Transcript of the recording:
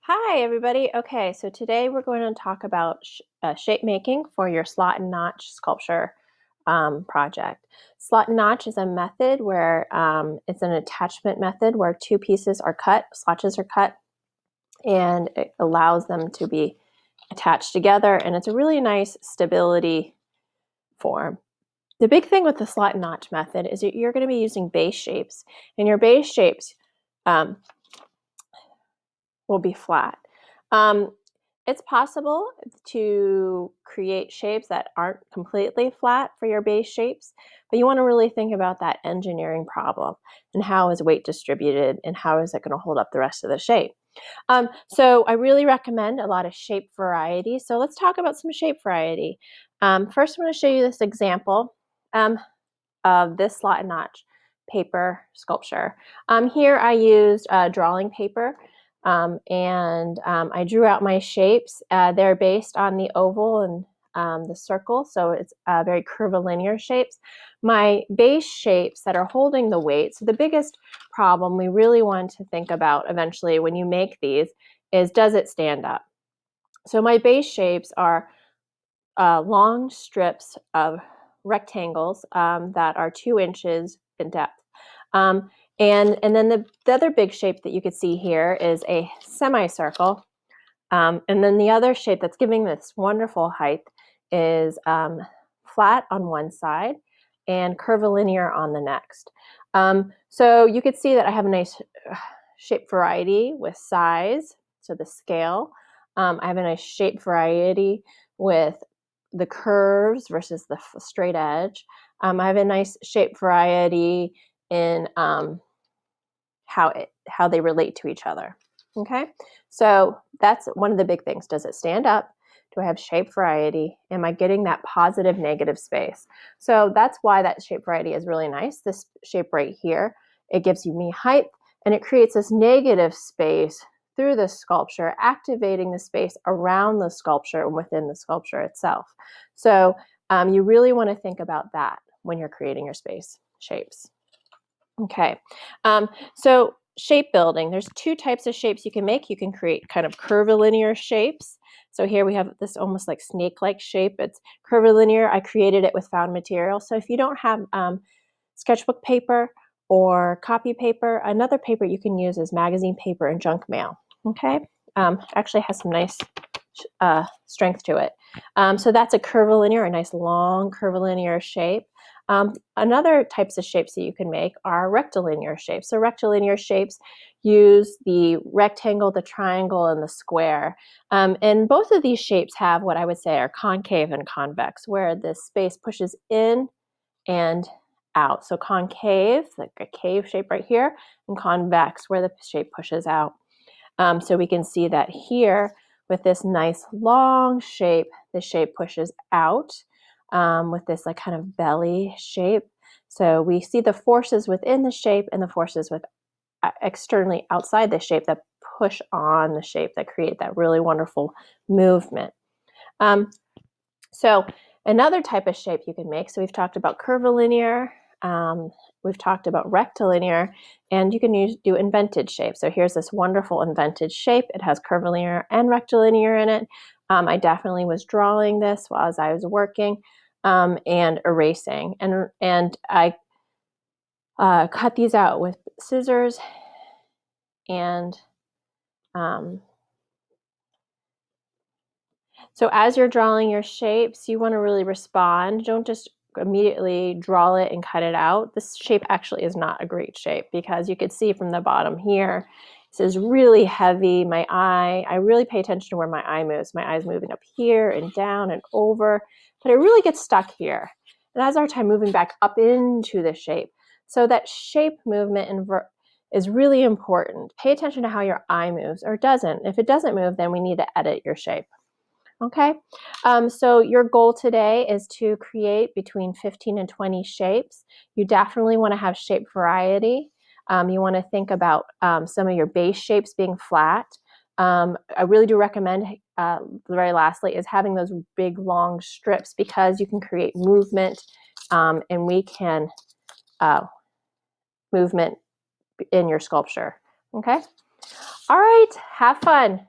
Hi, everybody. Okay, so today we're going to talk about shape making for your slot and notch sculpture project. Slot and notch is a method where it's an attachment method where two pieces are cut, slotches are cut, and it allows them to be attached together, and it's a really nice stability form. The big thing with the slot and notch method is that you're going to be using base shapes, and your base shapes will be flat. It's possible to create shapes that aren't completely flat for your base shapes, but you want to really think about that engineering problem and how is weight distributed and how is it going to hold up the rest of the shape. So I really recommend a lot of shape variety. So let's talk about some shape variety. First, I'm going to show you this example of this slot and notch paper sculpture. Here I used drawing paper and I drew out my shapes. They're based on the oval and the circle, so it's very curvilinear shapes. My base shapes that are holding the weight, so the biggest problem we really want to think about eventually when you make these is, does it stand up? So my base shapes are long strips of rectangles that are 2 inches in depth. And then the other big shape that you could see here is a semicircle. And then the other shape that's giving this wonderful height is flat on one side and curvilinear on the next. So you could see that I have a nice shape variety with size, so the scale. I have a nice shape variety with the curves versus the straight edge. I have a nice shape variety in how they relate to each other. Okay, so that's one of the big things. Does it stand up? Do I have shape variety? Am I getting that positive negative space? So that's why that shape variety is really nice. This shape right here, it gives me height and it creates this negative space through the sculpture, activating the space around the sculpture and within the sculpture itself. So you really want to think about that when you're creating your space shapes. Okay, so shape building. There's 2 types of shapes you can make. You can create kind of curvilinear shapes. So here we have this almost like snake-like shape. It's curvilinear. I created it with found material. So if you don't have sketchbook paper or copy paper, another paper you can use is magazine paper and junk mail. Okay, actually has some nice strength to it. So that's a curvilinear, a nice long curvilinear shape. Another types of shapes that you can make are rectilinear shapes. So rectilinear shapes use the rectangle, the triangle, and the square. And both of these shapes have what I would say are concave and convex, where the space pushes in and out. So concave, like a cave shape right here, and convex, where the shape pushes out. So we can see that here with this nice long shape, the shape pushes out with this like kind of belly shape. So we see the forces within the shape and the forces with externally outside the shape that push on the shape that create that really wonderful movement. So another type of shape you can make, so we've talked about curvilinear, we've talked about rectilinear, and you can do invented shape. So here's this wonderful invented shape. It has curvilinear and rectilinear in it. I definitely was drawing this while as I was working and erasing. And I cut these out with scissors and so as you're drawing your shapes, you want to really respond. Don't just immediately draw it and cut it out. This shape actually is not a great shape because you could see from the bottom here, this is really heavy. My eye, I really pay attention to where my eye moves. My eye's moving up here and down and over, but it really gets stuck here. And as our time moving back up into the shape. So that shape movement is really important. Pay attention to how your eye moves or doesn't. If it doesn't move, then we need to edit your shape. Okay, so your goal today is to create between 15 and 20 shapes. You definitely want to have shape variety. You want to think about some of your base shapes being flat. I really do recommend, very lastly, is having those big long strips because you can create movement and we can movement in your sculpture. Okay, all right, have fun.